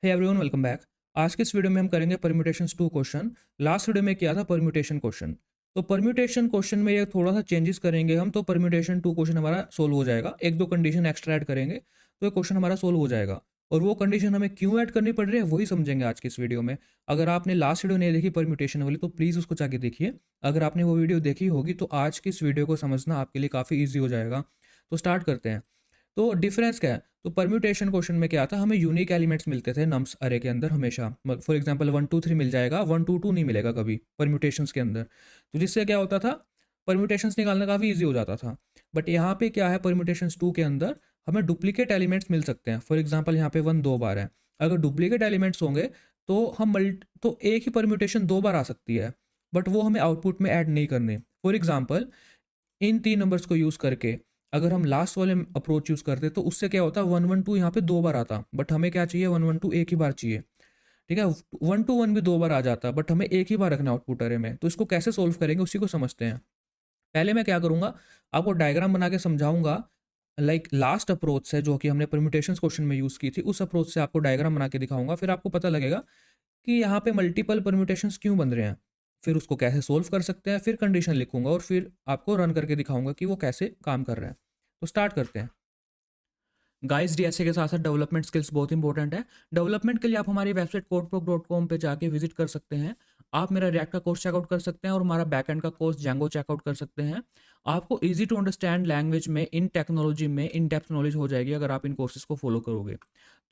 Hey everyone, welcome back. आज के इस वीडियो में हम करेंगे परम्यूटेशंस 2 क्वेश्चन। लास्ट वीडियो में किया था परम्यूटेशन क्वेश्चन। तो परम्यूटेशन क्वेश्चन में ये थोड़ा सा चेंजेस करेंगे हम, तो परम्यूटेशन 2 क्वेश्चन हमारा सोल्व हो जाएगा। एक दो कंडीशन एक्स्ट्रा ऐड करेंगे तो ये क्वेश्चन हमारा सोल्व हो जाएगा। और वो कंडीशन हमें क्यों ऐड करनी पड़ रही है वही समझेंगे आज की इस वीडियो में। अगर आपने लास्ट वीडियो नहीं देखी परम्यूटेशन वाली तो प्लीज़ उसको जाके देखिए। अगर आपने वो वीडियो देखी होगी तो आज की इस वीडियो को समझना आपके लिए काफ़ी ईजी हो जाएगा। तो स्टार्ट करते हैं। तो डिफरेंस क्या है? तो परम्यूटेशन क्वेश्चन में क्या था, हमें यूनिक एलिमेंट्स मिलते थे नम्स अरे के अंदर हमेशा। फॉर एग्जांपल 1 2 3 मिल जाएगा, 1 2 2 नहीं मिलेगा कभी परम्यूटेशंस के अंदर। तो जिससे क्या होता था, परम्यूटेशंस निकालना काफ़ी ईजी हो जाता था। बट यहाँ पे क्या है, परम्यूटेशंस 2 के अंदर हमें डुप्लीकेट एलिमेंट्स मिल सकते हैं। फॉर एग्जाम्पल यहाँ पे 1 2 बार है। अगर डुप्लीकेट एलिमेंट्स होंगे तो तो एक ही परम्यूटेशन 2 बार आ सकती है, बट वो हमें आउटपुट में ऐड नहीं करनी। फॉर एग्जाम्पल इन तीन नंबर्स को यूज़ करके अगर हम लास्ट वाले अप्रोच यूज़ करते तो उससे क्या होता, 1 1 2 यहाँ पे 2 बार आता, बट हमें क्या चाहिए, 1 1 2 एक ही बार चाहिए। ठीक है, 1 2 1 भी 2 बार आ जाता, बट हमें एक ही बार रखना आउटपुट अरे में। तो इसको कैसे सोल्व करेंगे उसी को समझते हैं। पहले मैं क्या करूँगा, आपको डायग्राम बना के समझाऊंगा। लाइक लास्ट अप्रोच से जो कि हमने परम्यूटेशन क्वेश्चन में यूज़ की थी, उस अप्रोच से आपको डायग्राम बना के दिखाऊंगा। फिर आपको पता लगेगा कि यहाँ पे मल्टीपल परम्यूटेशंस क्यों बन रहे हैं, फिर उसको कैसे सोल्व कर सकते हैं, फिर कंडीशन लिखूंगा और फिर आपको रन करके दिखाऊंगा कि वो कैसे काम कर रहा है। तो स्टार्ट करते हैं। गाइस, डीएसए के साथ साथ डेवलपमेंट स्किल्स बहुत इंपॉर्टेंट है। डेवलपमेंट के लिए आप हमारी वेबसाइट codeproc.com पे जाके विजिट कर सकते हैं। आप मेरा रिएक्ट का कोर्स चेकआउट कर सकते हैं और हमारा बैकएंड का कोर्स जैंगो चेकआउट कर सकते हैं। आपको इजी टू अंडरस्टैंड लैंग्वेज में, इन टेक्नोलॉजी में इन डेप्थ नॉलेज हो जाएगी अगर आप इन कोर्सेज को फॉलो करोगे।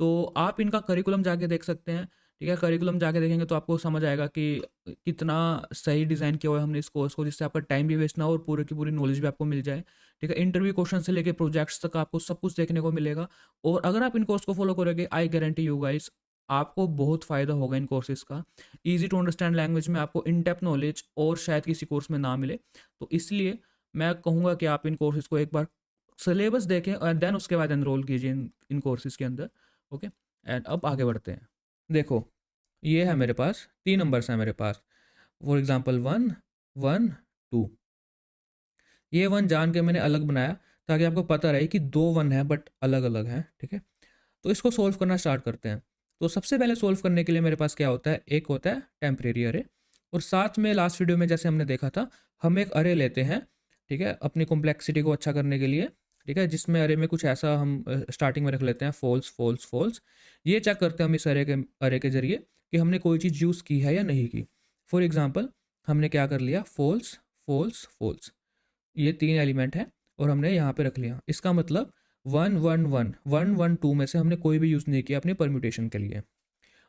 तो आप इनका करिकुलम जाके देख सकते हैं। ठीक है, करिकुलम जाके देखेंगे तो आपको समझ आएगा कि कितना सही डिज़ाइन किया हुआ है हमने इस कोर्स को, जिससे आपका टाइम भी वेस्ट ना हो और पूरी की पूरी नॉलेज भी आपको मिल जाए। ठीक है, इंटरव्यू क्वेश्चन से लेके प्रोजेक्ट्स तक आपको सब कुछ देखने को मिलेगा। और अगर आप इन कोर्स को फॉलो करोगे, आई गारंटी यू गाइस, आपको बहुत फ़ायदा होगा इन कोर्सेज़ का। ईजी टू अंडरस्टैंड लैंग्वेज में आपको इन डेप्थ नॉलेज और शायद किसी कोर्स में ना मिले। तो इसलिए मैं कहूँगा कि आप इन कोर्सेज़ को एक बार सिलेबस देखें और देन उसके बाद एनरोल कीजिए इन कोर्सेज़ के अंदर। ओके, एंड अब आगे बढ़ते हैं। देखो, ये है मेरे पास 3 नंबर्स हैं मेरे पास। For example 1 1 2। ये 1 जान के मैंने अलग बनाया ताकि आपको पता रहे कि 2 1 है बट अलग अलग हैं। ठीक है, तो इसको सोल्व करना स्टार्ट करते हैं। तो सबसे पहले सोल्व करने के लिए मेरे पास क्या होता है, एक होता है टेम्परेरी अरे, और साथ में लास्ट वीडियो में जैसे हमने देखा था, हम एक अरे लेते हैं। ठीक है, अपनी कॉम्प्लेक्सिटी को अच्छा करने के लिए। ठीक है, जिसमें अरे में कुछ ऐसा हम स्टार्टिंग में रख लेते हैं, फॉल्स फॉल्स फॉल्स। ये चेक करते हैं हम इस अरे के जरिए कि हमने कोई चीज़ यूज़ की है या नहीं की। फॉर एग्जाम्पल हमने क्या कर लिया, फॉल्स फॉल्स फॉल्स, ये 3 एलिमेंट हैं और हमने यहाँ पे रख लिया। इसका मतलब 1 1 1 1 1 2 में से हमने कोई भी यूज़ नहीं किया अपने परम्यूटेशन के लिए।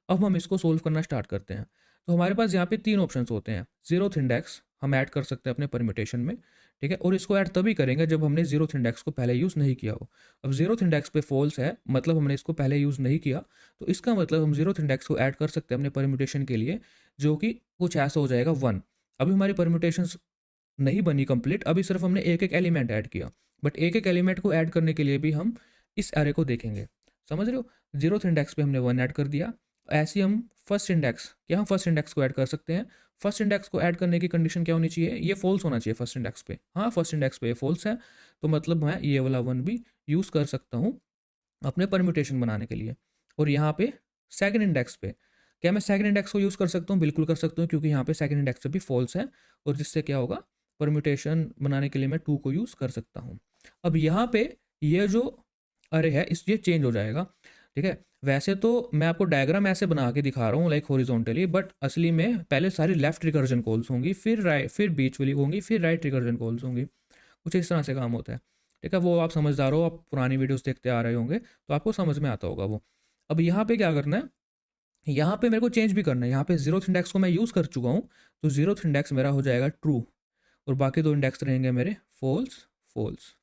अब हम इसको सोल्व करना स्टार्ट करते हैं। तो हमारे पास यहाँ पे 3 ऑप्शंस होते हैं। ज़ीरोथ इंडेक्स हम ऐड कर सकते हैं अपने परम्यूटेशन में। ठीक है, और इसको ऐड तभी करेंगे जब हमने ज़ीरोथ इंडेक्स को पहले यूज़ नहीं किया हो। अब ज़ीरोथ इंडेक्स पे फॉल्स है, मतलब हमने इसको पहले यूज़ नहीं किया। तो इसका मतलब हम ज़ीरोथ इंडेक्स को ऐड कर सकते हैं अपने परम्यूटेशन के लिए, जो कि कुछ ऐसा हो जाएगा 1। अभी हमारी परम्यूटेशन नहीं बनी कंप्लीट, अभी सिर्फ हमने एक एक एलिमेंट ऐड किया। बट एक एक एलिमेंट को ऐड करने के लिए भी हम इस एरे को देखेंगे। समझ रहे हो? जीरोथ इंडेक्स पे हमने 1 ऐड कर दिया। ऐसे ही हम फर्स्ट इंडेक्स, क्या हम फर्स्ट इंडेक्स को ऐड कर सकते हैं? फर्स्ट इंडेक्स को ऐड करने की कंडीशन क्या होनी चाहिए? ये फॉल्स होना चाहिए फर्स्ट इंडेक्स पे। हाँ, फर्स्ट इंडेक्स पे ये फॉल्स है, तो मतलब मैं ये वाला 1 भी यूज़ कर सकता हूँ अपने परम्यूटेशन बनाने के लिए। और यहाँ पे सेकंड इंडेक्स पे, क्या मैं सेकंड इंडेक्स को यूज़ कर सकता हूँ? बिल्कुल कर सकता हूँ, क्योंकि यहाँ पे सेकंड इंडेक्स पे भी फॉल्स है। और जिससे क्या होगा, परम्यूटेशन बनाने के लिए मैं 2 को यूज़ कर सकता हूँ। अब यहाँ पे ये जो अरे है इस ये चेंज हो जाएगा। ठीक है, वैसे तो मैं आपको डायग्राम ऐसे बना के दिखा रहा हूँ लाइक हॉरिजॉन्टली, बट असली में पहले सारी लेफ्ट रिकर्जन कॉल्स होंगी, फिर राइट, फिर बीच वाली होंगी, फिर राइट रिकर्जन कॉल्स होंगी। कुछ इस तरह से काम होता है। ठीक है, वो आप समझदार हो, आप पुरानी वीडियोस देखते आ रहे होंगे तो आपको समझ में आता होगा वो। अब यहाँ पे क्या करना है, यहाँ पे मेरे को चेंज भी करना है। यहाँ पे जीरोथ इंडेक्स को मैं यूज़ कर चुका हूँ, तो जीरोथ इंडेक्स मेरा हो जाएगा ट्रू, और बाकी 2 इंडेक्स रहेंगे मेरे फॉल्स फॉल्स।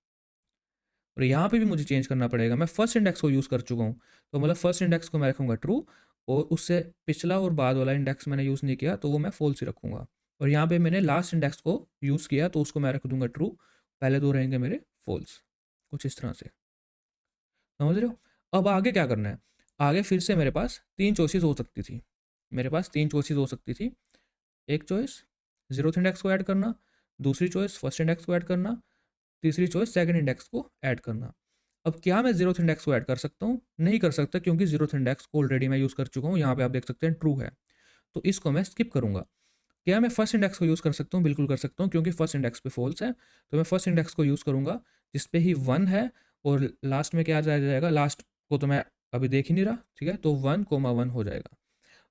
और यहाँ पे भी मुझे चेंज करना पड़ेगा, मैं फर्स्ट इंडेक्स को यूज़ कर चुका हूँ, तो मतलब फर्स्ट इंडेक्स को मैं रखूँगा ट्रू, और उससे पिछला और बाद वाला इंडेक्स मैंने यूज़ नहीं किया तो वो मैं फॉल्स ही रखूँगा। और यहाँ पे मैंने लास्ट इंडेक्स को यूज़ किया तो उसको मैं रख दूंगा ट्रू, पहले 2 रहेंगे मेरे फॉल्स। कुछ इस तरह से, समझ रहे हो? अब आगे क्या करना है, आगे फिर से मेरे पास 3 चॉइसेस हो सकती थी। मेरे पास 3 चॉइसेस हो सकती थी। एक चॉइस जीरोथ इंडेक्स को ऐड करना, दूसरी चॉइस फर्स्ट इंडेक्स को ऐड करना, तीसरी चॉइस सेकंड इंडेक्स को ऐड करना। अब क्या मैं जीरोथ इंडेक्स को ऐड कर सकता हूँ? नहीं कर सकता, क्योंकि जीरोथ इंडेक्स को ऑलरेडी मैं यूज़ कर चुका हूँ। यहाँ पे आप देख सकते हैं ट्रू है, तो इसको मैं स्किप करूँगा। क्या मैं फर्स्ट इंडेक्स को यूज़ कर सकता हूँ? बिल्कुल कर सकता हूँ, क्योंकि फर्स्ट इंडेक्स पे फॉल्स है, तो मैं फर्स्ट इंडेक्स को यूज़ करूँगा जिस पे ही 1 है, और लास्ट में क्या आ जाएगा, लास्ट को तो मैं अभी देख ही नहीं रहा, ठीक है, तो 1,1 हो जाएगा।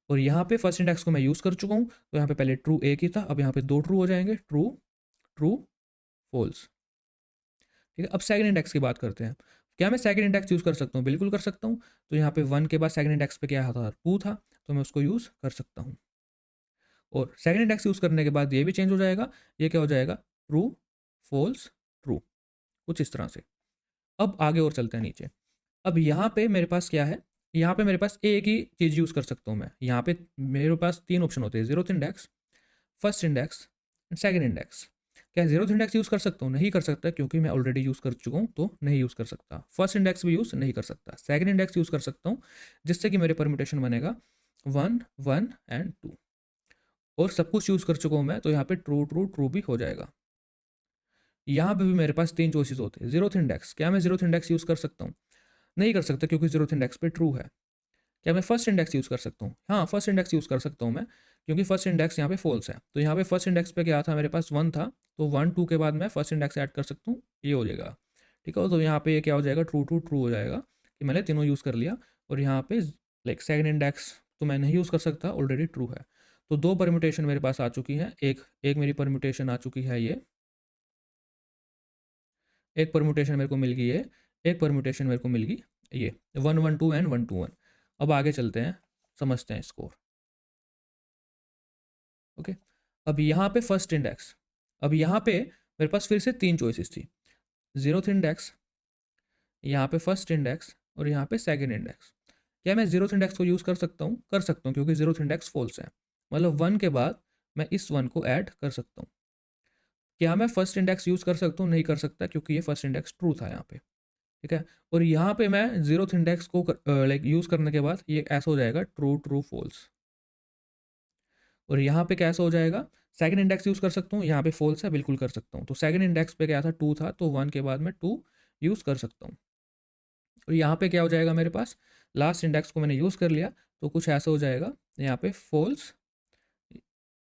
और यहाँ पे फर्स्ट इंडेक्स को मैं यूज़ कर चुका हूँ, तो यहाँ पे पहले ट्रू एक ही था, अब यहाँ पे 2 ट्रू हो जाएंगे, ट्रू ट्रू फॉल्स। ठीक है, अब सेकंड इंडेक्स की बात करते हैं। क्या मैं सेकंड इंडेक्स यूज़ कर सकता हूँ? बिल्कुल कर सकता हूँ। तो यहाँ पे 1 के बाद सेकंड इंडेक्स पे क्या था, 2 था, तो मैं उसको यूज़ कर सकता हूँ। और सेकंड इंडेक्स यूज़ करने के बाद ये भी चेंज हो जाएगा, ये क्या हो जाएगा, ट्रू फॉल्स ट्रू, कुछ इस तरह से। अब आगे और चलते हैं नीचे। अब यहाँ पे मेरे पास क्या है, यहाँ पे मेरे पास एक ही चीज़ यूज़ कर सकता हूँ मैं। यहाँ पे मेरे पास 3 ऑप्शन होते हैं, zeroth index, first index and second index. क्या जीरोथ इंडेक्स यूज़ कर सकता हूँ? नहीं कर सकता, क्योंकि मैं ऑलरेडी यूज़ कर चुका हूँ, तो नहीं यूज़ कर सकता। फर्स्ट इंडेक्स भी यूज़ नहीं कर सकता। सेकंड इंडेक्स यूज़ कर सकता हूँ, जिससे कि मेरे परम्यूटेशन बनेगा 1 1 एंड 2, और सब कुछ यूज़ कर चुका हूँ मैं, तो यहाँ पे ट्रू ट्रू ट्रू भी हो जाएगा। यहाँ पे भी मेरे पास 3 चॉइसेस होते हैं। जीरोथ इंडेक्स, क्या मैं जीरोथ इंडेक्स यूज़ कर सकता हूँ? नहीं कर सकता, क्योंकि जीरोथ इंडेक्स पे ट्रू है। क्या मैं फर्स्ट इंडेक्स यूज़ कर सकता हूँ? हाँ, फर्स्ट इंडेक्स यूज़ कर सकता हूँ मैं, क्योंकि फर्स्ट इंडेक्स यहाँ पे फॉल्स है। तो यहाँ पे फर्स्ट इंडेक्स पे क्या था, मेरे पास 1 था, तो 1 2 के बाद मैं फर्स्ट इंडेक्स ऐड कर सकता हूँ, ये हो जाएगा। ठीक है, तो यहाँ पे ये क्या हो जाएगा, ट्रू ट्रू ट्रू हो जाएगा, कि मैंने तीनों यूज़ कर लिया। और यहाँ पे लाइक सेकंड इंडेक्स तो मैं नहीं यूज़ कर सकता, ऑलरेडी ट्रू है। तो 2 परम्यूटेशन मेरे पास आ चुकी हैं। एक एक मेरी परम्यूटेशन आ चुकी है ये, एक परम्यूटेशन मेरे को मिल गई है, एक परम्यूटेशन मेरे को मिल गई ये 1 1 2 एंड 1 2 1। अब आगे चलते हैं, समझते हैं स्कोर। ओके, अब यहाँ पे फर्स्ट इंडेक्स, अब यहाँ पे मेरे पास फिर से 3 चॉइसेस थी, जीरोथ इंडेक्स, यहाँ पे फर्स्ट इंडेक्स, और यहाँ पे सेकंड इंडेक्स। क्या मैं जीरोथ इंडेक्स को यूज़ कर सकता हूँ? कर सकता हूँ, क्योंकि जीरोथ इंडेक्स फॉल्स है, मतलब 1 के बाद मैं इस 1 को ऐड कर सकता हूँ। क्या मैं फर्स्ट इंडेक्स यूज़ कर सकता हूँ? नहीं कर सकता, क्योंकि ये फर्स्ट इंडेक्स ट्रू था यहाँ पे। ठीक है, और यहाँ पे मैं जीरोथ इंडेक्स को लाइक यूज़ करने के बाद ये ऐसा हो जाएगा, ट्रू ट्रू फॉल्स। और यहाँ पे कैसा हो जाएगा, सेकंड इंडेक्स यूज़ कर सकता हूँ, यहाँ पे फॉल्स है, बिल्कुल कर सकता हूँ। तो सेकंड इंडेक्स पे क्या था, 2 था, तो 1 के बाद मैं 2 यूज़ कर सकता हूँ। और यहाँ पे क्या हो जाएगा, मेरे पास लास्ट इंडेक्स को मैंने यूज़ कर लिया, तो कुछ ऐसा हो जाएगा, यहाँ पे फॉल्स,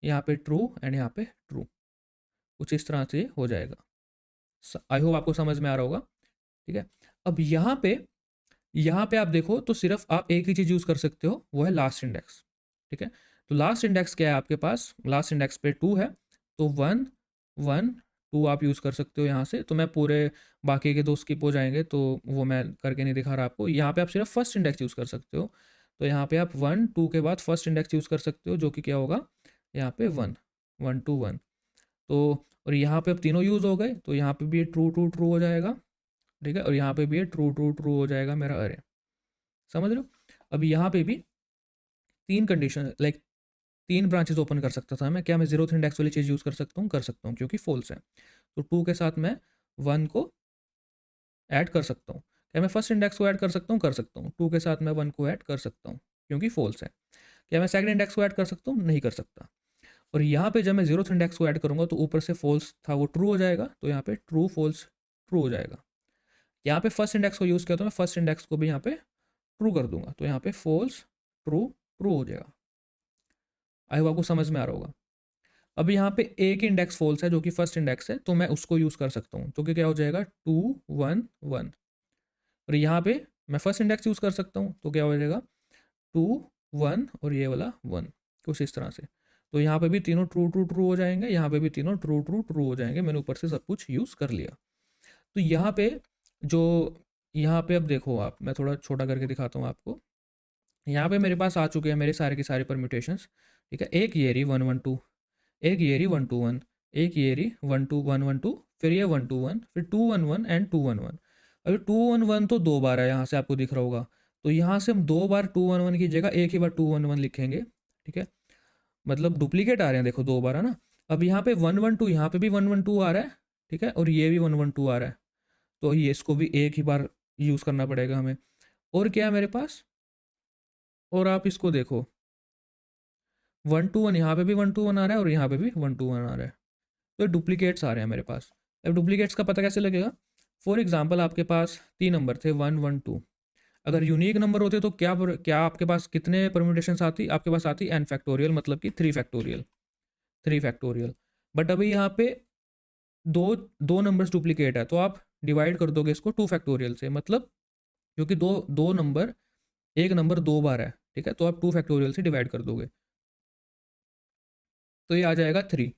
यहाँ पे ट्रू एंड यहाँ पे ट्रू, कुछ इस तरह से हो जाएगा। आई होप आपको समझ में आ रहा होगा। ठीक है, अब यहाँ पे आप देखो तो सिर्फ आप एक ही चीज़ यूज़ कर सकते हो, वो है लास्ट इंडेक्स। ठीक है, तो लास्ट इंडेक्स क्या है आपके पास, लास्ट इंडेक्स पे 2 है, तो 1 1 2 आप यूज़ कर सकते हो यहाँ से। तो मैं पूरे बाकी के 2 स्किप हो जाएंगे, तो वो मैं करके नहीं दिखा रहा आपको। यहाँ पे आप सिर्फ फर्स्ट इंडेक्स यूज़ कर सकते हो, तो यहाँ पे आप 1 2 के बाद फर्स्ट इंडेक्स यूज़ कर सकते हो, जो कि क्या होगा, यहाँ पे 1 1 2 1। तो और यहाँ पे अब तीनों यूज़ हो गए, तो यहाँ पे भी ट्रू ट्रू ट्रू हो जाएगा। ठीक है, और यहाँ पे भी ये ट्रू ट्रू ट्रू हो जाएगा मेरा अरे, समझ रहे हो। अब यहाँ पे भी 3 कंडीशन, लाइक 3 ब्रांचेस ओपन कर सकता था मैं। क्या मैं जीरोथ इंडेक्स वाली चीज़ यूज़ कर सकता हूँ? कर सकता हूँ, क्योंकि फॉल्स है। तो 2 के साथ मैं 1 को ऐड कर सकता हूँ। क्या मैं फर्स्ट इंडेक्स को ऐड कर सकता हूँ? कर सकता हूँ। 2 के साथ मैं 1 को ऐड कर सकता हूँ, क्योंकि फॉल्स है। क्या मैं सेकंड इंडेक्स को ऐड कर सकता हूँ? नहीं कर सकता। और यहाँ पे जब मैं जीरोथ इंडेक्स को ऐड करूँगा, तो ऊपर से फॉल्स था वो ट्रू हो जाएगा, तो यहाँ पे ट्रू फॉल्स ट्रू हो जाएगा। यहाँ पे फर्स्ट इंडेक्स को यूज़ किया, तो मैं फर्स्ट इंडेक्स को भी यहाँ पे ट्रू कर दूंगा, तो यहाँ पे फॉल्स ट्रू ट्रू हो जाएगा। आई होप आपको समझ में आ रहा होगा। अब यहाँ पे एक इंडेक्स फॉल्स है, जो कि फर्स्ट इंडेक्स है, तो मैं उसको यूज़ कर सकता हूँ, तो क्या हो जाएगा, 2 1 1। और यहाँ पे मैं फर्स्ट इंडेक्स यूज़ कर सकता हूँ, तो क्या हो जाएगा, 2 1 और ये वाला 1, कुछ इस तरह से। तो यहाँ पे भी तीनों ट्रू ट्रू ट्रू हो जाएंगे, यहाँ पे भी तीनों ट्रू ट्रू ट्रू हो जाएंगे। मैंने ऊपर से सब कुछ यूज़ कर लिया। तो यहाँ पे जो, यहाँ पे अब देखो आप, मैं थोड़ा छोटा करके दिखाता हूँ आपको। यहाँ पे मेरे पास आ चुके हैं मेरे सारे के सारे परम्यूटेशंस। ठीक है, एक ये रही 1 1 2, एक ये रही 1 2 1, एक ये रही 1 2 1 1 2, फिर ये 1 2 1, फिर 2 1 1 एंड 2 1 1। अभी 2 1 1 तो 2 बार है, यहाँ से आपको दिख रहा होगा, तो यहाँ से हम 2 बार 2 1 1 की जगह एक ही बार 2 1 1 लिखेंगे। ठीक है, मतलब डुप्लीकेट आ रहे हैं, देखो 2 बार है ना। अब यहाँ पे 1 1 2, यहाँ पे भी 1 1 2 आ रहा है। ठीक है, और ये भी 1 1 2 आ रहा है, तो ये इसको भी एक ही बार यूज़ करना पड़ेगा हमें। और क्या है मेरे पास, और आप इसको देखो, 1 2 1, यहाँ पे भी 1 2 1 आ रहा है, और यहाँ पे भी 1 2 1 आ रहा है, तो डुप्लीकेट्स आ रहे हैं मेरे पास। अब डुप्लीकेट्स का पता कैसे लगेगा, फॉर एग्जाम्पल आपके पास 3 नंबर थे 1 1 2। अगर यूनिक नंबर होते तो क्या आपके पास कितने परम्यूटेशन आती? आपके पास आती n फैक्टोरियल, मतलब कि 3 फैक्टोरियल, 3 फैक्टोरियल। बट अभी यहाँ पे दो दो नंबर्स डुप्लीकेट है, तो आप डिवाइड कर दोगे इसको 2 फैक्टोरियल से, मतलब क्योंकि दो दो नंबर, एक नंबर 2 बार है, ठीक है, तो आप 2 फैक्टोरियल से डिवाइड कर दोगे, तो ये आ जाएगा 3।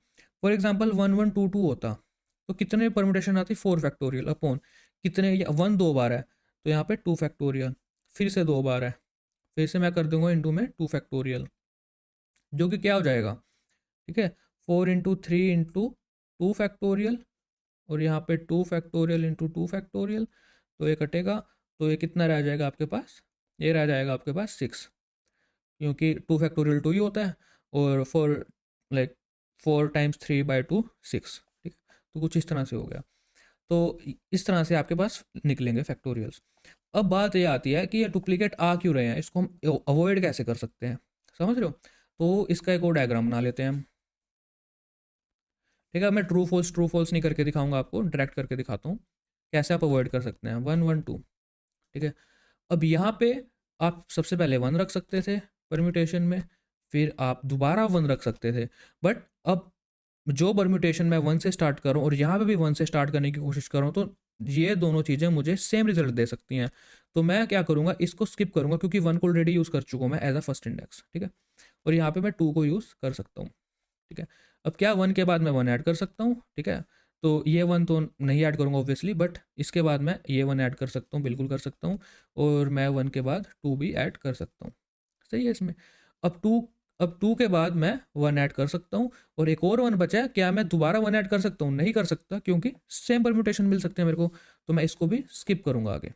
फॉर एग्जाम्पल 1 1 2 2 होता तो कितने परम्यूटेशन आती? 4 फैक्टोरियल अपॉन कितने, 1 2 बार है तो यहाँ पे 2 फैक्टोरियल, फिर से 2 बार है, फिर से मैं कर दूंगा इंटू में 2 फैक्टोरियल, जो कि क्या हो जाएगा, ठीक है, 4 इंटू 3 इंटू 2 फैक्टोरियल, और यहाँ पे 2 फैक्टोरियल इंटू 2 फैक्टोरियल, तो ये कटेगा, तो ये कितना रह जाएगा आपके पास? ये रह जाएगा आपके पास 6, क्योंकि 2 फैक्टोरियल 2 ही होता है, और 4 लाइक 4 टाइम्स 3 बाई 2 6, ठीक है, तो कुछ इस तरह से हो गया। तो इस तरह से आपके पास निकलेंगे फैक्टोरियल्स। अब बात ये आती है कि ये डुप्लीकेट आ क्यों रहे हैं, इसको हम अवॉइड कैसे कर सकते हैं, समझ रहे हो? तो इसका एक और डायग्राम बना लेते हैं हम, ठीक है। मैं ट्रू फॉल्स नहीं करके दिखाऊंगा आपको, डायरेक्ट करके दिखाता हूँ कैसे आप अवॉइड कर सकते हैं। 1 1 2, ठीक है। अब यहाँ पे आप सबसे पहले 1 रख सकते थे परम्यूटेशन में, फिर आप दोबारा 1 रख सकते थे, बट अब जो परम्यूटेशन मैं 1 से स्टार्ट करूँ और यहाँ पे भी 1 से स्टार्ट करने की कोशिश करूँ, तो ये दोनों चीज़ें मुझे सेम रिजल्ट दे सकती हैं। तो मैं क्या करूँगा, इसको स्किप करूँगा, क्योंकि 1 को ऑलरेडी यूज़ कर चुका हूँ मैं एज अ फर्स्ट इंडेक्स, ठीक है। और यहाँ पे मैं 2 को यूज़ कर सकता हूँ, ठीक है। अब क्या 1 के बाद मैं 1 ऐड कर सकता हूँ, ठीक है। तो ये 1 तो नहीं ऐड करूँगा ऑब्वियसली, बट इसके बाद मैं ये 1 ऐड कर सकता हूँ, बिल्कुल कर सकता हूँ, और मैं 1 के बाद 2 भी ऐड कर सकता हूँ, सही है इसमें। अब 2, अब 2 के बाद मैं 1 ऐड कर सकता हूँ, और एक और 1 बचा है, क्या मैं दोबारा 1 ऐड कर सकता हूँ? नहीं कर सकता, क्योंकि सेम परम्यूटेशन मिल सकते हैं मेरे को, तो मैं इसको भी स्किप करूँगा आगे।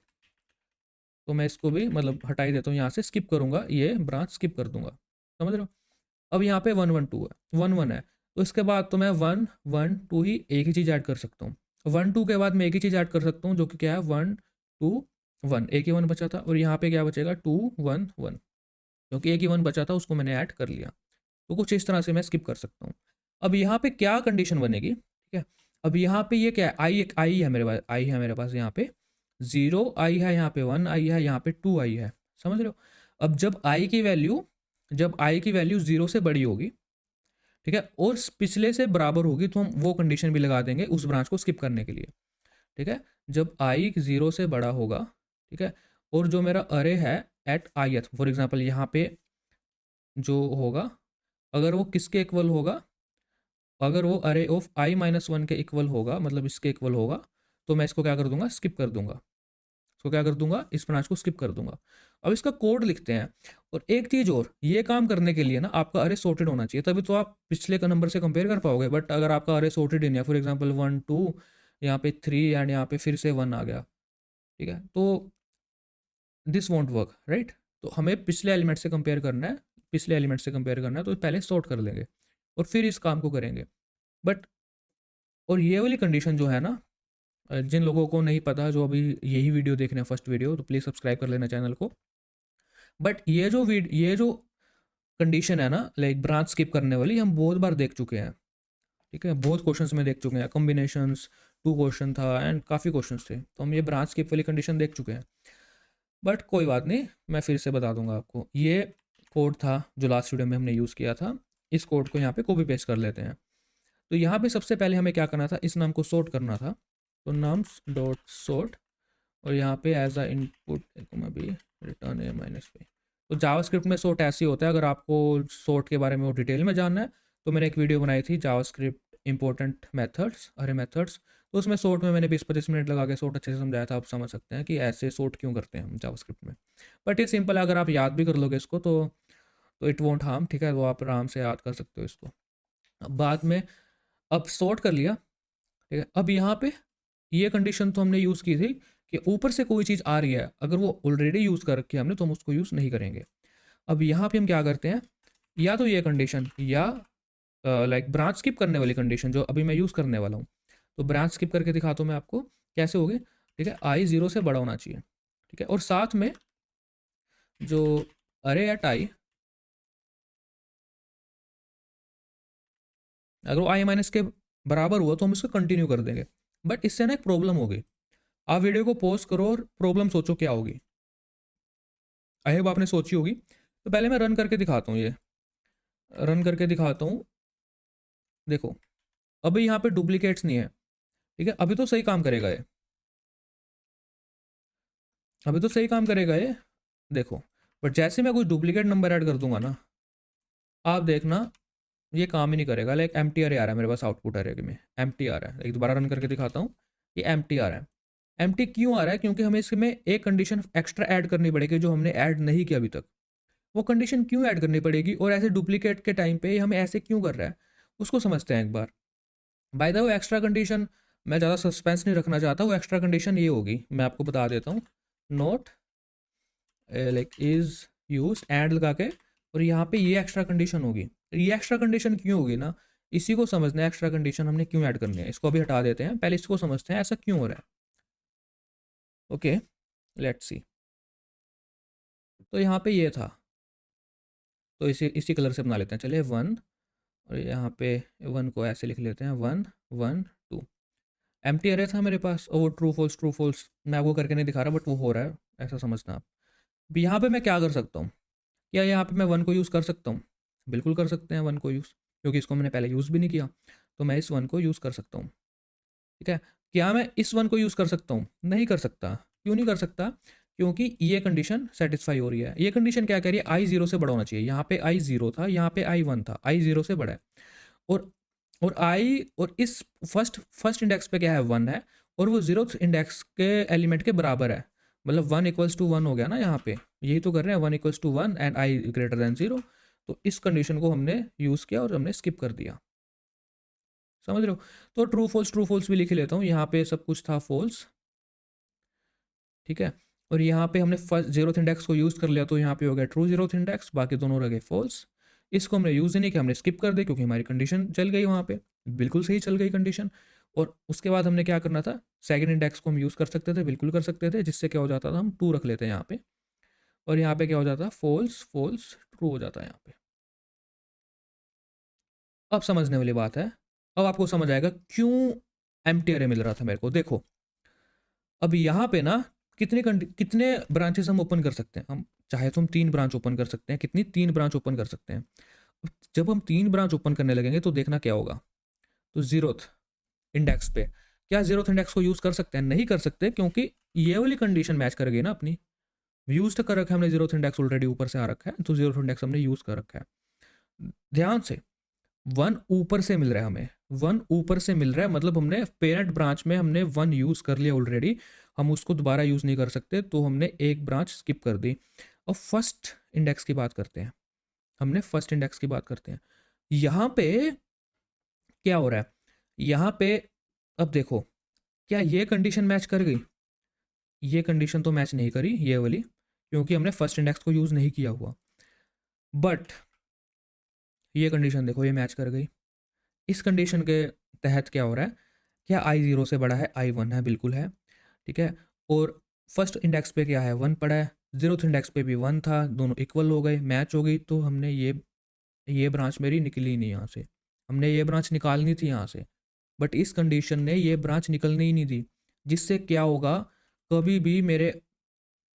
तो मैं इसको भी मतलब हटा ही देता हूँ यहाँ से, स्किप करूँगा, ये ब्रांच स्किप कर दूंगा, समझ रहे हो? अब यहाँ पे 1 1 2 है, 1 1 है, तो इसके बाद तो मैं 1 1 2 ही एक ही चीज़ ऐड कर सकता हूँ। 1 2 के बाद मैं एक ही चीज़ ऐड कर सकता हूँ, जो कि क्या है, 1 2 1, एक ही 1 बचा था, और यहाँ पे क्या बचेगा, 2 1 1, क्योंकि एक ही 1 बचा था, उसको मैंने ऐड कर लिया। तो कुछ इस तरह से मैं स्किप कर सकता हूँ। अब यहाँ पे क्या कंडीशन बनेगी, ठीक है। अब यहाँ पे ये क्या है, आई है मेरे पास, आई है मेरे पास यहाँ पे 0 आई है, यहाँ पे 1 आई है, यहाँ पे 2 आई है, समझ रहे हो? अब जब आई की वैल्यू 0 से बड़ी होगी, ठीक है, और पिछले से बराबर होगी, तो हम वो कंडीशन भी लगा देंगे उस ब्रांच को स्किप करने के लिए, ठीक है। जब आई 0 से बड़ा होगा, ठीक है, और जो मेरा अरे है एट आई, फॉर एग्जाम्पल यहाँ पे जो होगा, अगर वो किसके इक्वल होगा, अगर वो अरे ऑफ आई माइनस 1 के इक्वल होगा, मतलब इसके इक्वल होगा, तो मैं इसको क्या कर दूंगा, स्किप कर दूंगा, इसको क्या कर दूंगा, इस ब्रांच को स्किप कर दूंगा। अब इसका कोड लिखते हैं। और एक चीज़ और, ये काम करने के लिए ना आपका अरे सॉर्टेड होना चाहिए, तभी तो आप पिछले का नंबर से कंपेयर कर पाओगे। बट अगर आपका अरे सॉर्टेड ही नहीं है, फॉर एग्जाम्पल 1 2, यहाँ पे 3 एंड यहाँ पे फिर से 1 आ गया, ठीक है, तो दिस वॉन्ट वर्क, राइट। तो हमें पिछले एलिमेंट से कंपेयर करना है, पिछले एलिमेंट से कंपेयर करना है, तो पहले सॉर्ट कर लेंगे और फिर इस काम को करेंगे। बट और ये वाली कंडीशन जो है ना, जिन लोगों को नहीं पता, जो अभी यही वीडियो देख रहे हैं फर्स्ट वीडियो, तो प्लीज़ सब्सक्राइब कर लेना चैनल को। बट ये जो कंडीशन है ना, लाइक ब्रांच स्किप करने वाली, हम बहुत बार देख चुके हैं, ठीक है, बहुत क्वेश्चंस में देख चुके हैं, कॉम्बिनेशंस 2 क्वेश्चन था एंड काफ़ी क्वेश्चंस थे, तो हम ये ब्रांच स्किप वाली कंडीशन देख चुके हैं। बट कोई बात नहीं, मैं फिर से बता दूंगा आपको। ये कोड था जो लास्ट वीडियो में हमने यूज़ किया था, इस कोड को यहाँ पे कॉपी पेस्ट कर लेते हैं। तो यहाँ पे सबसे पहले हमें क्या करना था, इस नाम को सॉर्ट करना था, तो नम्स डॉट सॉर्ट, और यहाँ पे एज अ इनपुट मैं भी रिटर्न ए माइनस पे। तो जावास्क्रिप्ट में सॉर्ट ऐसे ही होता है, अगर आपको सॉर्ट के बारे में वो डिटेल में जानना है, तो मैंने एक वीडियो बनाई थी जावास्क्रिप्ट इंपॉर्टेंट मेथड्स, अरे मेथड्स, तो उसमें सॉर्ट में मैंने 20-25 मिनट लगा के सॉर्ट अच्छे से समझाया था। आप समझ सकते हैं कि ऐसे सॉर्ट क्यों करते हैं हम जावास्क्रिप्ट में। बट ये सिंपल है, अगर आप याद भी कर लोगे इसको तो इट वॉन्ट हार्म, ठीक है, वो आप आराम से याद कर सकते हो इसको। अब बाद में, अब सॉर्ट कर लिया, ठीक है। अब यहाँ पे ये कंडीशन तो हमने यूज़ की थी कि ऊपर से कोई चीज़ आ रही है, अगर वो ऑलरेडी यूज़ कर रखी है हमने, तो हम उसको यूज़ नहीं करेंगे। अब यहाँ पे हम क्या करते हैं, या तो ये कंडीशन, या लाइक ब्रांच स्किप करने वाली कंडीशन जो अभी मैं यूज़ करने वाला हूँ। तो ब्रांच स्किप करके दिखाता हूँ मैं आपको कैसे होगी, ठीक है। आई 0 से बड़ा होना चाहिए, ठीक है, और साथ में जो अरे एट आई, अगर वो आई माइनस के बराबर हुआ तो हम इसको कंटिन्यू कर देंगे। बट इससे ना एक प्रॉब्लम होगी, आप वीडियो को पॉज करो और प्रॉब्लम सोचो क्या होगी। आई होप आपने सोची होगी। तो पहले मैं रन करके दिखाता हूँ, ये रन करके दिखाता हूँ। देखो अभी यहाँ पे डुप्लीकेट्स नहीं है, ठीक है, अभी तो सही काम करेगा ये, अभी तो सही काम करेगा ये, देखो। बट जैसे मैं कुछ डुप्लीकेट नंबर ऐड कर दूंगा ना, आप देखना ये काम ही नहीं करेगा। लाइक एम टी आ रहा है मेरे पास, आउटपुट अरे में एम टी आ रहा है। एक दोबारा रन करके दिखाता हूँ, ये एम टी आ रहा है। एम टी क्यों आ रहा है? क्योंकि हमें इसमें एक कंडीशन एक्स्ट्रा ऐड करनी पड़ेगी जो हमने ऐड नहीं किया अभी तक। वो कंडीशन क्यों ऐड करनी पड़ेगी और ऐसे डुप्लीकेट के टाइम पे हमें ऐसे क्यों कर रहा है, उसको समझते हैं एक बार। By the way extra condition, मैं ज़्यादा सस्पेंस नहीं रखना चाहता, वो एक्स्ट्रा कंडीशन ये होगी, मैं आपको बता देता हूँ। Note like is use and लगा के, और यहाँ पे ये एक्स्ट्रा कंडीशन होगी। ये एक्स्ट्रा कंडीशन क्यों होगी ना, इसी को समझना है। एक्स्ट्रा कंडीशन हमने क्यों ऐड करनी है, इसको अभी हटा देते हैं, पहले इसको समझते हैं ऐसा क्यों हो रहा है। Okay let's see. तो यहाँ पे ये था, तो इसी इसी कलर से बना लेते हैं, चलिए 1, और यहाँ पे 1 को ऐसे लिख लेते हैं 1 1 2। एम्प्टी अरे था मेरे पास, और वो ट्रू फॉल्स मैं आपको करके नहीं दिखा रहा, बट वो हो रहा है, ऐसा समझना आप। अब यहाँ पे मैं क्या कर सकता हूँ, क्या यहाँ पे मैं 1 को यूज़ कर सकता हूँ? बिल्कुल कर सकते हैं 1 को यूज़, क्योंकि इसको मैंने पहले यूज़ भी नहीं किया, तो मैं इस 1 को यूज़ कर सकता हूँ। ठीक है, क्या मैं इस 1 को यूज़ कर सकता हूँ? नहीं कर सकता। क्यों नहीं कर सकता? क्योंकि ये कंडीशन सेटिस्फाई हो रही है। ये कंडीशन क्या कह रही है? आई 0 से बड़ा होना चाहिए। यहाँ पे आई 0 था, यहाँ पे आई 1 था, आई 0 से बड़ा है। और आई, और इस फर्स्ट इंडेक्स पे क्या है? 1 है, और वो 0th इंडेक्स के एलिमेंट के बराबर है। मतलब 1 इक्वल्स टू 1 हो गया ना यहाँ पे, यही तो कर रहे हैं, 1 equals to 1 and i greater than 0। तो इस कंडीशन को हमने यूज़ किया और हमने स्किप कर दिया। समझ रहे हो? तो ट्रू फॉल्स भी लिख लेता हूँ, यहाँ पे सब कुछ था फॉल्स, ठीक है। और यहाँ पे हमने फर्स्ट 0th इंडेक्स को यूज़ कर लिया, तो यहाँ पे हो गया ट्रू 0th इंडेक्स, बाकी दोनों रह गए फॉल्स। इसको हमने यूज़ ही नहीं किया, हमने स्किप कर दिया, क्योंकि हमारी कंडीशन चल गई वहाँ पे, बिल्कुल सही चल गई कंडीशन। और उसके बाद हमने क्या करना था, सेकंड इंडेक्स को हम यूज़ कर सकते थे, बिल्कुल कर सकते थे, जिससे क्या हो जाता था, हम 2 रख लेते हैं यहाँ पे, और यहाँ पे क्या हो जाता, फॉल्स फॉल्स ट्रू हो जाता है यहाँ पे। अब समझने वाली बात है, अब आपको समझ आएगा क्यों एम्प्टी अरे मिल रहा था मेरे को। देखो अब यहाँ पे ना कितने ब्रांचेस हम ओपन कर सकते हैं, हम चाहे तो हम 3 ब्रांच ओपन कर सकते हैं। कितनी? 3 ब्रांच ओपन कर सकते हैं। अब जब हम 3 ब्रांच ओपन करने लगेंगे तो देखना क्या होगा। तो 0th इंडेक्स पे, क्या 0th इंडेक्स को यूज़ कर सकते हैं? नहीं कर सकते, क्योंकि ये वाली कंडीशन मैच कर गई ना अपनी। यूज़ तो कर रखा है हमने, 0th इंडेक्स ऑलरेडी ऊपर से आ रखा है, तो 0th इंडेक्स हमने यूज़ कर रखा है। ध्यान से, 1 ऊपर से मिल रहा है हमें, 1 ऊपर से मिल रहा है, मतलब हमने पेरेंट ब्रांच में हमने 1 यूज़ कर लिया ऑलरेडी, हम उसको दोबारा यूज़ नहीं कर सकते, तो हमने एक ब्रांच स्किप कर दी। और फर्स्ट इंडेक्स की बात करते हैं, हमने फर्स्ट इंडेक्स की बात करते हैं। यहाँ पे क्या हो रहा है, यहाँ पे अब देखो, क्या ये कंडीशन मैच कर गई? ये कंडीशन तो मैच नहीं करी ये वाली, क्योंकि हमने फर्स्ट इंडेक्स को यूज़ नहीं किया हुआ। बट ये कंडीशन देखो, ये मैच कर गई। इस कंडीशन के तहत क्या हो रहा है, क्या आई 0 से बड़ा है? आई 1 है, बिल्कुल है, ठीक है। और फर्स्ट इंडेक्स पे क्या है? 1 पड़ा है, 0th इंडेक्स पे भी 1 था, दोनों इक्वल हो गए, मैच हो गई। तो हमने ये ब्रांच मेरी निकली नहीं यहाँ से, हमने ये ब्रांच निकालनी थी यहाँ से, बट इस कंडीशन ने ये ब्रांच निकलने ही नहीं दी, जिससे क्या होगा, कभी भी मेरे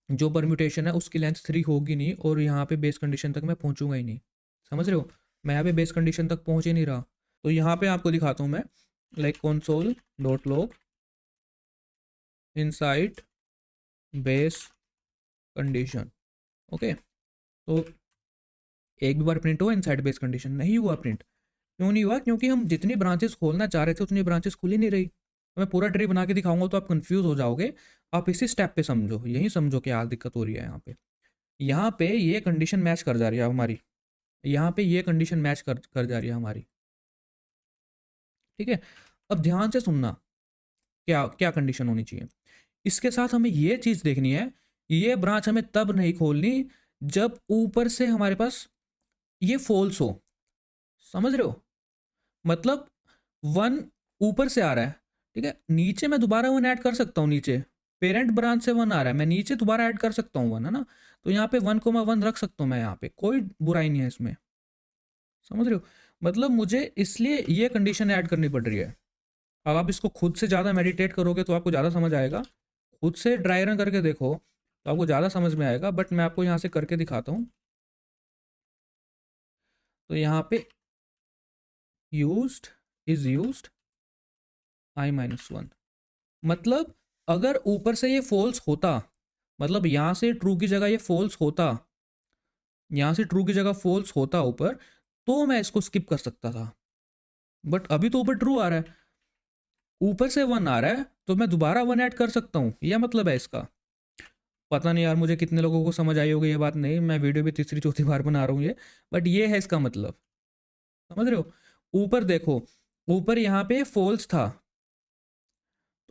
जो परम्यूटेशन है उसकी लेंथ 3 होगी नहीं, और यहाँ पे बेस कंडीशन तक मैं पहुँचूंगा ही नहीं। समझ रहे हो? मैं यहाँ पे बेस कंडीशन तक पहुँच ही नहीं रहा। तो यहाँ पे आपको दिखाता हूँ मैं, like console dot log inside base condition. Okay, तो एक भी बार प्रिंट हुआ इनसाइड बेस कंडीशन? नहीं हुआ प्रिंट। क्यों नहीं हुआ? क्योंकि हम जितनी ब्रांचेस खोलना चाह रहे थे उतनी ब्रांचेस खुल ही नहीं रही। मैं पूरा ट्री बना के दिखाऊंगा तो आप कंफ्यूज हो जाओगे। आप इसी स्टेप पे समझो, यही समझो क्या दिक्कत हो रही है यहाँ पे। यहाँ पे ये कंडीशन मैच कर जा रही है हमारी, यहाँ पे ये कंडीशन मैच कर जा रही है हमारी, ठीक है। अब ध्यान से सुनना, क्या क्या कंडीशन होनी चाहिए। इसके साथ हमें ये चीज़ देखनी है, ये ब्रांच हमें तब नहीं खोलनी जब ऊपर से हमारे पास ये फॉल्स हो। समझ रहे हो? मतलब 1 ऊपर से आ रहा है, ठीक है, नीचे मैं दोबारा 1 ऐड कर सकता हूँ, नीचे पेरेंट ब्रांच से 1 आ रहा है, मैं नीचे दोबारा ऐड कर सकता हूँ 1, है ना। तो यहाँ पे 1 को मैं 1 रख सकता हूँ, मैं यहाँ पे कोई बुराई नहीं है इसमें। समझ रहे हो? मतलब मुझे इसलिए ये कंडीशन ऐड करनी पड़ रही है। अब आप इसको खुद से ज़्यादा मेडिटेट करोगे तो आपको ज़्यादा समझ आएगा। खुद से ड्राई रन करके देखो तो आपको ज़्यादा समझ में आएगा, बट मैं आपको यहाँ से करके दिखाता हूँ। तो यहाँ पे यूज्ड इज यूज्ड i-1, मतलब अगर ऊपर से ये फॉल्स होता, मतलब यहाँ से ट्रू की जगह ये फॉल्स होता, यहाँ से ट्रू की जगह फॉल्स होता ऊपर, तो मैं इसको स्किप कर सकता था। बट अभी तो ऊपर ट्रू आ रहा है, ऊपर से 1 आ रहा है, तो मैं दोबारा 1 ऐड कर सकता हूँ, यह मतलब है इसका। पता नहीं यार मुझे कितने लोगों को समझ आई होगी ये बात, नहीं मैं वीडियो भी तीसरी चौथी बार बना रहा हूँ ये, बट ये है इसका मतलब, समझ रहे हो। ऊपर देखो, ऊपर यहाँ पे फॉल्स था,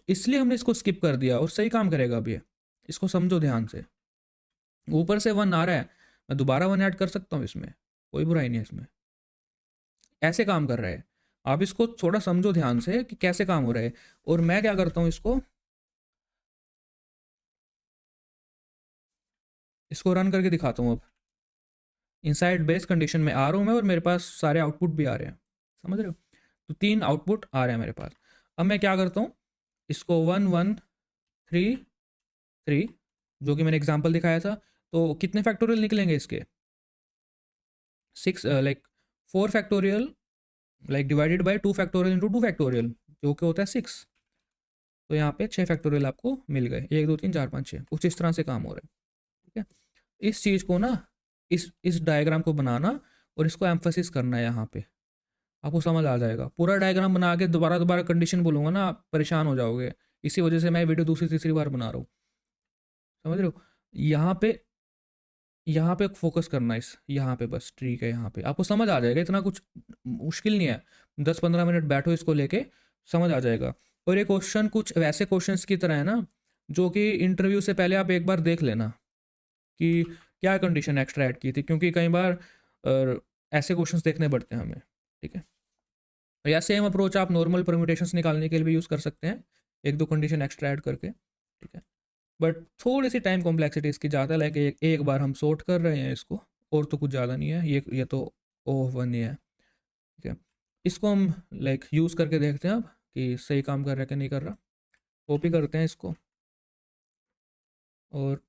इसलिए हमने इसको स्किप कर दिया और सही काम करेगा अब ये, इसको समझो ध्यान से। ऊपर से 1 आ रहा है, मैं दोबारा 1 ऐड कर सकता हूँ, इसमें कोई बुराई नहीं है इसमें, ऐसे काम कर रहा है। आप इसको थोड़ा समझो ध्यान से कि कैसे काम हो रहा है। और मैं क्या करता हूँ, इसको रन करके दिखाता हूँ अब। इनसाइड बेस कंडीशन में आ रहा हूँ मैं, और मेरे पास सारे आउटपुट भी आ रहे हैं, समझ रहे हो। तो 3 आउटपुट आ रहे हैं मेरे पास। अब मैं क्या करता हूँ, इसको 1 1 3 3, जो कि मैंने एग्जाम्पल दिखाया था, तो कितने फैक्टोरियल निकलेंगे इसके, 6, like 4 factorial, like divided by 2 factorial into 2 factorial, जो कि होता है 6। तो यहाँ पे 6 फैक्टोरियल आपको मिल गए, 1 2 3 4 5 6, कुछ इस तरह से काम हो रहा है। ठीक है, इस चीज़ को ना, इस डायग्राम को बनाना और इसको एम्फोसिस करना है यहाँ पे, आपको समझ आ जाएगा। पूरा डायग्राम बना के दोबारा दोबारा कंडीशन बोलूँगा ना, आप परेशान हो जाओगे। इसी वजह से मैं वीडियो दूसरी तीसरी बार बना रहा हूँ, समझ रहे हो। यहाँ पे फोकस करना है, इस यहाँ पे बस, ठीक है, यहाँ पे आपको समझ आ जाएगा, इतना कुछ मुश्किल नहीं है। 10-15 मिनट बैठो इसको लेके, समझ आ जाएगा। और ये क्वेश्चन कुछ वैसे क्वेश्चंस की तरह है ना, जो कि इंटरव्यू से पहले आप एक बार देख लेना कि क्या कंडीशन एक्स्ट्रा ऐड की थी, क्योंकि कई बार ऐसे क्वेश्चंस देखने पड़ते हैं हमें। ठीक है, या सेम अप्रोच आप नॉर्मल परम्यूटेशंस निकालने के लिए भी यूज़ कर सकते हैं, 1-2 कंडीशन एक्स्ट्रा ऐड करके। ठीक है, बट थोड़ी सी टाइम कॉम्प्लेक्सिटी इसकी ज़्यादा है, लाइक एक बार हम सॉर्ट कर रहे हैं इसको, और तो कुछ ज़्यादा नहीं है, ये तो O1 ही है। ठीक है, इसको हम लाइक यूज़ करके देखते हैं अब कि सही काम कर रहा है कि नहीं कर रहा। कॉपी करते हैं इसको और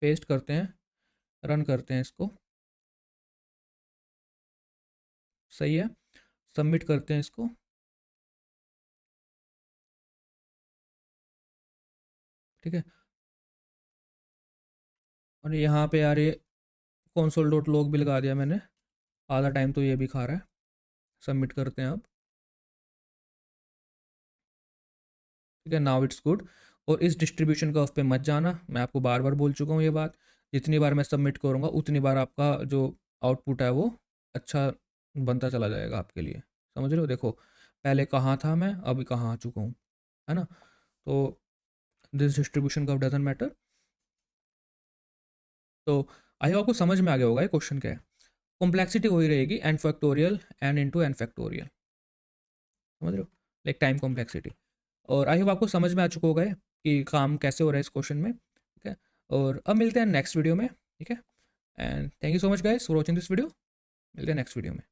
पेस्ट करते हैं, रन करते हैं इसको, सही है, सबमिट करते हैं इसको। ठीक है, और यहाँ पे यार ये console.log भी लगा दिया मैंने, आधा टाइम तो ये भी खा रहा है। सबमिट करते हैं अब। ठीक है, नाउ इट्स गुड। और इस डिस्ट्रीब्यूशन कर्व पे मत जाना, मैं आपको बार बार बोल चुका हूँ ये बात। जितनी बार मैं सबमिट करूँगा उतनी बार आपका जो आउटपुट है वो अच्छा बनता चला जाएगा आपके लिए, समझ रहे हो। देखो पहले कहाँ था मैं, अभी कहाँ आ चुका हूँ, है ना। तो this distribution curve doesn't matter. तो आई होप आपको समझ में आ गया होगा ये क्वेश्चन क्या है। कॉम्प्लेक्सिटी वही रहेगी, n factorial n into n factorial, समझ रहे हो, लाइक टाइम कॉम्प्लेक्सिटी। और आई होप आपको समझ में आ चुका होगा कि काम कैसे हो रहा है इस क्वेश्चन में। ठीक है, और अब मिलते हैं नेक्स्ट वीडियो में। ठीक है, and thank you so much guys for watching this video. मिलते हैं नेक्स्ट वीडियो में।